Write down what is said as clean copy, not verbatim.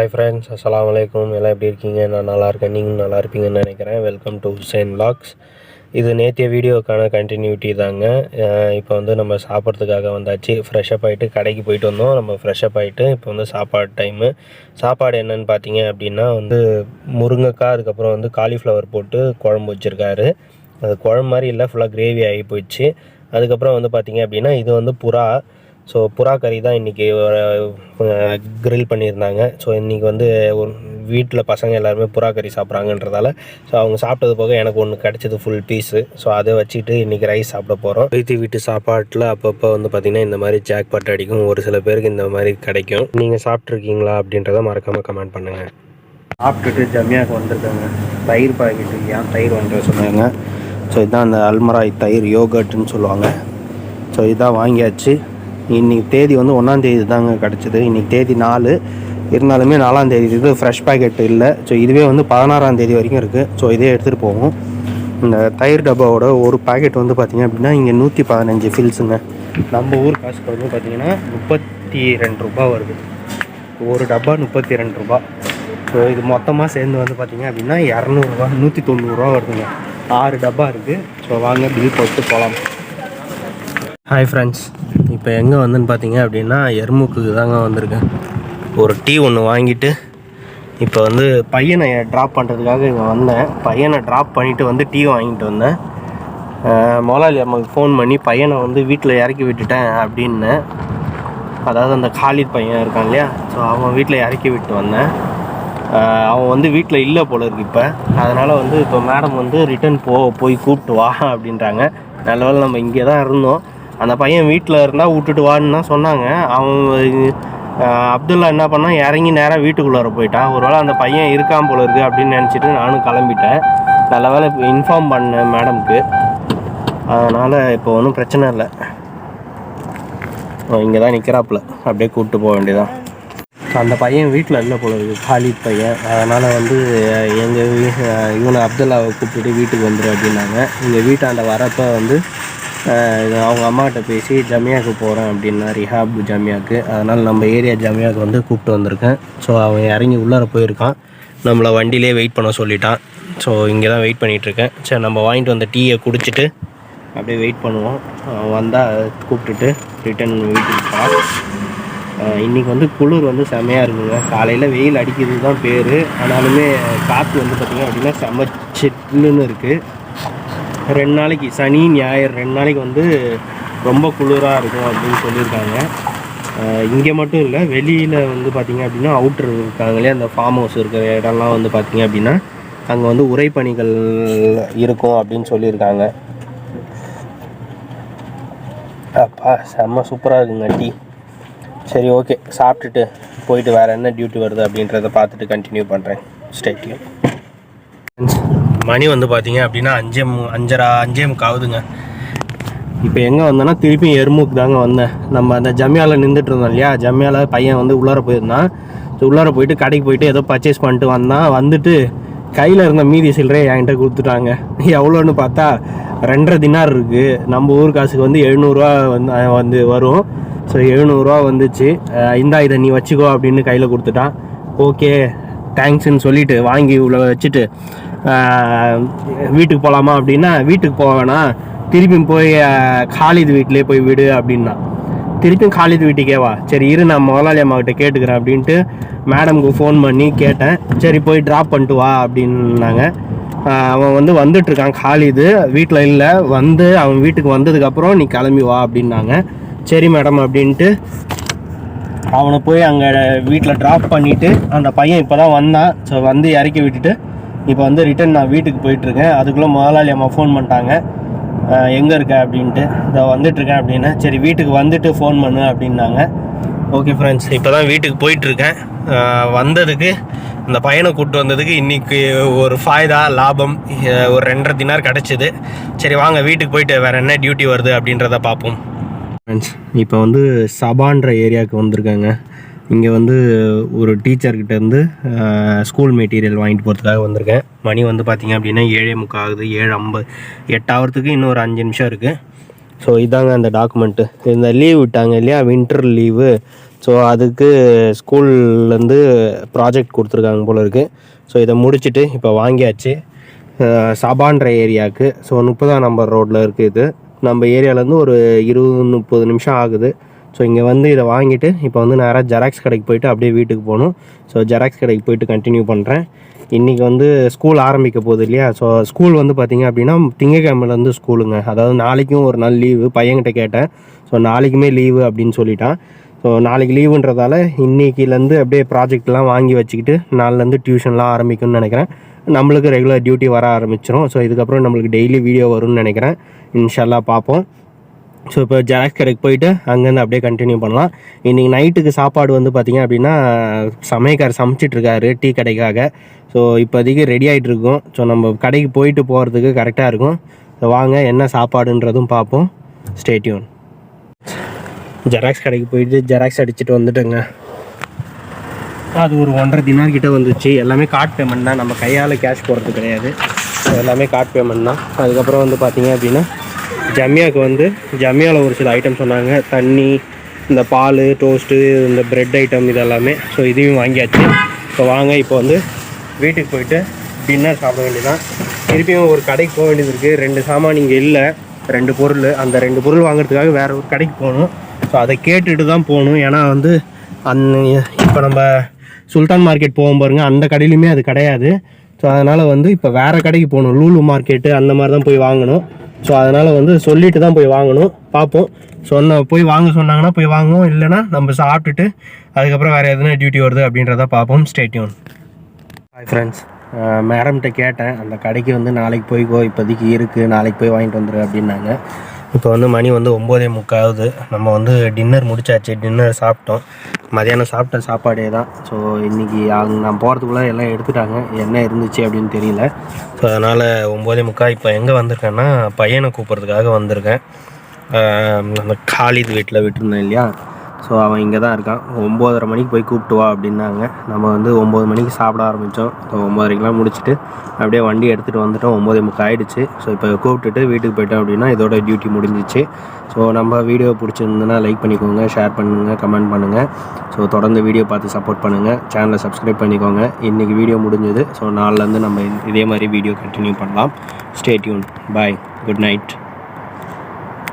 Hi friends, அஸ்ஸலாமு அலைக்கும். எல்லாம் எப்படி இருக்கீங்க? நான் நல்லா இருக்கேன், நீங்களும் நல்லா இருப்பீங்கன்னு நினைக்கிறேன். Welcome to Hussain vlogs. இது நேற்றைய வீடியோக்கான கண்டினியூட்டி தாங்க. இப்போ வந்து நம்ம சாப்பிட்றதுக்காக வந்தாச்சு. ஃப்ரெஷ்அப் ஆகிட்டு கடைக்கு போயிட்டு வந்தோம். நம்ம ஃப்ரெஷ்அப் ஆகிட்டு இப்போ வந்து சாப்பாடு டைமு. சாப்பாடு என்னென்னு பார்த்தீங்க அப்படின்னா வந்து முருங்கைக்காய், அதுக்கப்புறம் வந்து காலிஃப்ளவர் போட்டு குழம்பு வச்சுருக்காரு. அது குழம்பு மாதிரி இல்லை, ஃபுல்லாக கிரேவி ஆகி போயிடுச்சு. அதுக்கப்புறம் வந்து பார்த்திங்க அப்படின்னா இது வந்து புறா. ஸோ புறா கறி தான் இன்றைக்கி க்ரில் பண்ணியிருந்தாங்க. ஸோ இன்றைக்கி வந்து ஒரு வீட்டில் பசங்க எல்லாருமே புறா கறி சாப்பிட்றாங்கன்றதால ஸோ அவங்க சாப்பிட்டது போக எனக்கு ஒன்று கிடச்சிது ஃபுல் பீஸு. ஸோ அதை வச்சுட்டு இன்றைக்கி ரைஸ் சாப்பிட போகிறோம். வைத்தி வீட்டு சாப்பாட்டில் அப்பப்போ வந்து பார்த்திங்கன்னா இந்த மாதிரி ஜாக் பாட் அடிக்கும். ஒரு சில பேருக்கு இந்த மாதிரி கிடைக்கும். நீங்கள் சாப்பிட்ருக்கீங்களா அப்படின்றத மறக்காமல் கமெண்ட் பண்ணுங்கள். சாப்பிட்டுட்டு ஜமியாவுக்கு வந்திருக்காங்க. தயிர் பாக்கெட்டு ஏன் தயிர் வாங்கிட்டு சொன்னாங்க. ஸோ இதுதான் அந்த அல்மராய் தயிர், யோகர்ட்டுன்னு சொல்லுவாங்க. ஸோ இதான் வாங்கியாச்சு. இன்றைக்கி தேதி வந்து 1ஆம் தேதி தாங்க கிடச்சிது. இன்றைக்கி தேதி 4 இருந்தாலுமே 4ஆம் தேதி இது ஃப்ரெஷ் பேக்கெட் இல்லை. ஸோ இதுவே வந்து 16ஆம் தேதி வரைக்கும் இருக்குது. ஸோ இதே எடுத்துகிட்டு போவோம். இந்த தயிர் டப்பாவோட ஒரு பேக்கெட் வந்து பார்த்திங்க அப்படின்னா இங்கே 115 ஃபில்ஸுங்க. நம்ம ஊர் காசுக்கு வந்து பார்த்திங்கன்னா 32 ரூபா வருது. ஒரு டப்பா 32 ரூபா. ஸோ இது மொத்தமாக சேர்ந்து வந்து பார்த்திங்க அப்படின்னா 200 190 ரூபா வருதுங்க. 6 டப்பா இருக்குது. ஸோ வாங்க பில் போட்டு போகலாம். ஹாய் ஃப்ரெண்ட்ஸ், இப்போ எங்கே வந்துன்னு பார்த்தீங்க அப்படின்னா எர்முக்குக்கு தாங்க வந்திருக்கேன். ஒரு டீ ஒன்று வாங்கிட்டு இப்போ வந்து பையனை ட்ராப் பண்ணுறதுக்காக இங்கே வந்தேன். பையனை ட்ராப் பண்ணிவிட்டு வந்து டீ வாங்கிட்டு வந்தேன். முதலாளி அம்மாவுக்கு ஃபோன் பண்ணி பையனை வந்து வீட்டில் இறக்கி விட்டுட்டேன் அப்படின்னு, அதாவது அந்த காலித் பையன் இருக்கான் இல்லையா, ஸோ அவன் வீட்டில் இறக்கி விட்டு வந்தேன். அவன் வந்து வீட்டில் இல்லை போல இருக்கு இப்போ. அதனால் வந்து இப்போ மேடம் வந்து ரிட்டன் போய் கூப்பிட்டு வா அப்படின்றாங்க. நல்ல வேளை நம்ம இங்கே தான் இருந்தோம். அந்த பையன் வீட்டில் இருந்தால் விட்டுட்டு வான்னு தான் சொன்னாங்க. அவன் அப்துல்லா என்ன பண்ணால் இறங்கி நேராக வீட்டுக்குள்ளார போயிட்டான். ஒரு வேளை அந்த பையன் இருக்கான் போல இருக்குது அப்படின்னு நினச்சிட்டு நானும் கிளம்பிட்டேன். நல்ல வேளை இப்போ இன்ஃபார்ம் பண்ணேன் மேடம்க்கு. அதனால் இப்போ ஒன்றும் பிரச்சனை இல்லை. இங்கே தான் நிற்கிறாப்புல, அப்படியே கூப்பிட்டு போக வேண்டியதான். அந்த பையன் வீட்டில் இல்லை போல இருக்குது, காலித் பையன். அதனால் வந்து எங்கள் இவனை அப்துல்லாவை கூப்பிட்டுட்டு வீட்டுக்கு வந்துடும் அப்படின்னாங்க. எங்கள் வீட்டாண்ட வரப்போ வந்து அவங்க அம்மாக்கிட்ட பேசி ஜமியாவுக்கு போகிறேன் அப்படின்னா, ரிஹாப் ஜமியாவுக்கு. அதனால் நம்ம ஏரியா ஜமியாவுக்கு வந்து கூப்பிட்டு வந்திருக்கேன். ஸோ அவன் இறங்கி உள்ளார போயிருக்கான். நம்மளை வண்டியிலே வெயிட் பண்ண சொல்லிட்டான். ஸோ இங்கே தான் வெயிட் பண்ணிகிட்ருக்கேன். சரி, நம்ம வாங்கிட்டு வந்த டீயை குடிச்சிட்டு அப்படியே வெயிட் பண்ணுவோம். வந்தால் கூப்பிட்டுட்டு ரிட்டன் வீட்டுக்கு போகலாம். இன்றைக்கி வந்து குளிர் வந்து செம்மையாக இருக்குங்க. காலையில் வெயில் அடிக்கிறது தான் பேர். ஆனாலுமே காற்று வந்து பார்த்திங்க அப்படின்னா செம்ம சில்லுன்னு இருக்குது. 2 நாளைக்கு, சனி ஞாயிறு 2 நாளைக்கு வந்து ரொம்ப குளிராக இருக்கும் அப்படின்னு சொல்லியிருக்காங்க. இங்கே மட்டும் இல்லை, வெளியில் வந்து பார்த்திங்க அப்படின்னா அவுட்ரு இருக்காங்களே, அந்த ஃபார்ம் ஹவுஸ் இருக்கிற இடம்லாம் வந்து பார்த்திங்க அப்படின்னா அங்கே வந்து உறைபனிகள் இருக்கும் அப்படின்னு சொல்லியிருக்காங்க. அப்பா செம்ம சூப்பராக இருக்குங்க டீ. சரி, ஓகே, சாப்பிட்டுட்டு போயிட்டு வேறு என்ன டியூட்டி வருது அப்படின்றத பார்த்துட்டு கண்டினியூ பண்ணுறேன். ஸ்டேட்லையும் மணி வந்து பார்த்தீங்க அப்படின்னா 5:30 ஆகுதுங்க. இப்போ எங்கே வந்தேன்னா திருப்பி எர்முக்கு தாங்க வந்தேன். நம்ம அந்த ஜமியாவில் நின்றுட்டு இருந்தோம் இல்லையா, ஜமியாவில் பையன் வந்து உள்ளார போயிருந்தான். ஸோ உள்ளார போயிட்டு கடைக்கு போயிட்டு ஏதோ பர்ச்சேஸ் பண்ணிட்டு வந்தான். வந்துட்டு கையில் இருந்த மீதி சில்லறையை என்கிட்ட கொடுத்துட்டாங்க. எவ்வளோன்னு பார்த்தா 2.5 தினார் இருக்குது. நம்ம ஊர் காசுக்கு வந்து 700 வந்து வரும். ஸோ 700 வந்துச்சு. இதை நீ வச்சுக்கோ அப்படின்னு கையில் கொடுத்துட்டான். ஓகே தேங்க்ஸ்ன்னு சொல்லிவிட்டு வாங்கி உள்ள வச்சுட்டு வீட்டுக்கு போகலாமா அப்படின்னா, வீட்டுக்கு போவேனா, திருப்பியும் போய் காலித் வீட்டிலே போய் விடு அப்படின்னா, திருப்பியும் காலித் வீட்டுக்கே வா. சரி இரு, நான் முதலாளி அம்மாக்கிட்ட கேட்டுக்கிறேன் அப்படின்ட்டு மேடம்க்கு ஃபோன் பண்ணி கேட்டேன். சரி போய் ட்ராப் பண்ணிட்டு வா அப்படின்னாங்க. அவன் வந்து வந்துட்டுருக்கான் காலிது, வீட்டில் இல்லை. வந்து அவன் வீட்டுக்கு வந்ததுக்கப்புறம் நீ கிளம்பி வா அப்படின்னாங்க. சரி மேடம் அப்படின்ட்டு அவனை போய் அங்கே வீட்டில் ட்ராப் பண்ணிவிட்டு அந்த பையன் இப்போ தான் வந்தான். ஸோ வந்து இறக்கி விட்டுட்டு இப்போ வந்து ரிட்டன் நான் வீட்டுக்கு போயிட்டுருக்கேன். அதுக்குள்ளே முதலாளி அம்மா ஃபோன் பண்ணிட்டாங்க, எங்கே இருக்க அப்படின்ட்டு. இதை வந்துட்டுருக்கேன் அப்படின்னு. சரி வீட்டுக்கு வந்துட்டு ஃபோன் பண்ணு அப்படின்னாங்க. ஓகே ஃப்ரெண்ட்ஸ், இப்போ தான் வீட்டுக்கு போயிட்டுருக்கேன். வந்ததுக்கு இந்த பையனை கூப்பிட்டு வந்ததுக்கு இன்றைக்கி ஒரு லாபம் ஒரு 2.5 தினார் கிடச்சிது. சரி வாங்க வீட்டுக்கு போயிட்டு வேறு என்ன டியூட்டி வருது அப்படின்றத பார்ப்போம். ஃப்ரெண்ட்ஸ், இப்போ வந்து சபான்ற ஏரியாவுக்கு வந்திருக்காங்க. இங்கே வந்து ஒரு டீச்சர்கிட்டேருந்து ஸ்கூல் மெட்டீரியல் வாங்கிட்டு போகிறதுக்காக வந்திருக்கேன். மணி வந்து பார்த்திங்க அப்படின்னா 7:45 ஆகுது. 7:50 8 ஆகிறதுக்கு இன்னும் ஒரு 5 நிமிஷம் இருக்குது. ஸோ இதாங்க அந்த டாக்குமெண்ட்டு. இந்த லீவ் விட்டாங்க இல்லையா, வின்டர் லீவு. ஸோ அதுக்கு ஸ்கூல்லேருந்து ப்ராஜெக்ட் கொடுத்துருக்காங்க போல இருக்குது. ஸோ இதை முடிச்சுட்டு இப்போ வாங்கியாச்சு சபான்ற ஏரியாவுக்கு. ஸோ 30ஆம் நம்பர் ரோட்டில் இருக்குது. இது நம்ம ஏரியாவிலேருந்து ஒரு 20-30 நிமிஷம் ஆகுது. ஸோ இங்கே வந்து இதை வாங்கிட்டு இப்போ வந்து நேராக ஜெராக்ஸ் கடைக்கு போயிட்டு அப்படியே வீட்டுக்கு போகணும். ஸோ ஜெராக்ஸ் கடைக்கு போயிட்டு கண்டினியூ பண்ணுறேன். இன்றைக்கி வந்து ஸ்கூல் ஆரம்பிக்க போகுது இல்லையா? ஸோ ஸ்கூல் வந்து பார்த்திங்க அப்படின்னா திங்கக்கிழமையிலேருந்து ஸ்கூலுங்க. அதாவது நாளைக்கும் ஒரு நாள் லீவு. பையன்கிட்ட கேட்டேன். ஸோ நாளைக்குமே லீவு அப்படின்னு சொல்லிட்டான். ஸோ நாளைக்கு லீவுன்றதால இன்றைக்கிலேருந்து அப்படியே ப்ராஜெக்ட்லாம் வாங்கி வச்சுக்கிட்டு நாளிலேருந்து டியூஷன்லாம் ஆரம்பிக்கும்னு நினைக்கிறேன். நம்மளுக்கு ரெகுலர் டியூட்டி வர ஆரம்பிச்சிடும். ஸோ இதுக்கப்புறம் நம்மளுக்கு டெய்லி வீடியோ வரும்னு நினைக்கிறேன். இன்ஷால்லா பார்ப்போம். ஸோ இப்போ ஜெராக்ஸ் கடைக்கு போயிட்டு அங்கேருந்து அப்படியே கண்டினியூ பண்ணலாம். இன்றைக்கி நைட்டுக்கு சாப்பாடு வந்து பார்த்திங்க அப்படின்னா சமையக்கார் சமைச்சிட்ருக்காரு டீ கடைக்காக. ஸோ இப்போதைக்கு ரெடி ஆகிட்டு இருக்கோம். ஸோ நம்ம கடைக்கு போயிட்டு போகிறதுக்கு கரெக்டாக இருக்கும். ஸோ வாங்க என்ன சாப்பாடுன்றதும் பார்ப்போம். Stay tune. ஜெராக்ஸ் கடைக்கு போயிட்டு ஜெராக்ஸ் அடிச்சுட்டு வந்துட்டேங்க. அது ஒரு 1.5 தினார் கிட்ட வந்துச்சு. எல்லாமே கார்ட் பேமெண்ட் தான். நம்ம கையால் கேஷ் போடுறது கிடையாது. எல்லாமே கார்ட் பேமெண்ட் தான். அதுக்கப்புறம் வந்து பார்த்திங்க அப்படின்னா ஜமியாவுக்கு வந்து ஜமியாவில் ஒரு சில ஐட்டம் சொன்னாங்க. தண்ணி, இந்த பால், டோஸ்ட்டு, இந்த ப்ரெட் ஐட்டம் இதெல்லாமே. ஸோ இதையும் வாங்கியாச்சு. இப்போ வாங்க இப்போ வந்து வீட்டுக்கு போயிட்டு டின்னர் சாப்பிட வேண்டியதான். திருப்பியும் ஒரு கடைக்கு போக வேண்டியது இருக்குது. 2 சாமான் இங்கே இல்லை, 2 பொருள். அந்த 2 பொருள் வாங்குறதுக்காக வேறு ஒரு கடைக்கு போகணும். ஸோ அதை கேட்டுட்டு தான் போகணும். ஏன்னா வந்து இப்போ நம்ம சுல்தான் மார்க்கெட் போவோம் பாருங்கள், அந்த கடையிலுமே அது கிடையாது. ஸோ அதனால் வந்து இப்போ வேறு கடைக்கு போகணும். லூலு மார்க்கெட்டு அந்த மாதிரி தான் போய் வாங்கணும். ஸோ அதனால் வந்து சொல்லிட்டு தான் போய் வாங்கணும். பார்ப்போம். போய் வாங்க சொன்னாங்கன்னா போய் வாங்குவோம். இல்லைனா நம்ம சாப்பிட்டுட்டு அதுக்கப்புறம் வேறு எதுனா டியூட்டி வருது அப்படின்றத பார்ப்போம். Stay tune. ஹாய் ஃப்ரெண்ட்ஸ், மேடம்கிட்ட கேட்டேன். அந்த கடைக்கு வந்து நாளைக்கு போய்க்கோ, இப்போதைக்கு இருக்குது, நாளைக்கு போய் வாங்கிட்டு வந்துடு அப்படின்னாங்க. இப்போ வந்து மணி வந்து 9:45 ஆகுது. நம்ம வந்து டின்னர் முடிச்சாச்சு. டின்னர் சாப்பிட்டோம். மதியானம் சாப்பிட்ட சாப்பாடே தான். ஸோ இன்றைக்கி நான் போகிறதுக்குள்ளே எல்லாம் எடுத்துட்டாங்க. என்ன இருந்துச்சு அப்படின்னு தெரியல. ஸோ அதனால் 9:45. இப்போ எங்கே வந்திருக்கேன்னா பையனை கூப்பிட்றதுக்காக வந்திருக்கேன். அந்த காலிது வீட்டில் விட்டுருந்தேன் இல்லையா? ஸோ அவன் இங்கே தான் இருக்கான். 9:30 மணிக்கு போய் கூப்பிட்டு வா அப்படின்னாங்க. நம்ம வந்து 9 மணிக்கு சாப்பிட ஆரம்பித்தோம். ஸோ 9:30க்கெலாம் முடிச்சுட்டு அப்படியே வண்டி எடுத்துகிட்டு வந்துட்டோம். 9:45 ஆகிடுச்சு. ஸோ இப்போ கூப்பிட்டுட்டு வீட்டுக்கு போயிட்டோம் அப்படின்னா இதோட டியூட்டி முடிஞ்சிச்சு. ஸோ நம்ம வீடியோ பிடிச்சிருந்துன்னா லைக் பண்ணிக்கோங்க, ஷேர் பண்ணுங்கள், கமெண்ட் பண்ணுங்கள். ஸோ தொடர்ந்து வீடியோ பார்த்து சப்போர்ட் பண்ணுங்கள். சேனலை சப்ஸ்கிரைப் பண்ணிக்கோங்க. இன்றைக்கி வீடியோ முடிஞ்சது. ஸோ நாளிலேருந்து நம்ம இதே மாதிரி வீடியோ கண்டினியூ பண்ணலாம். Stay tuned. Bye. Good night.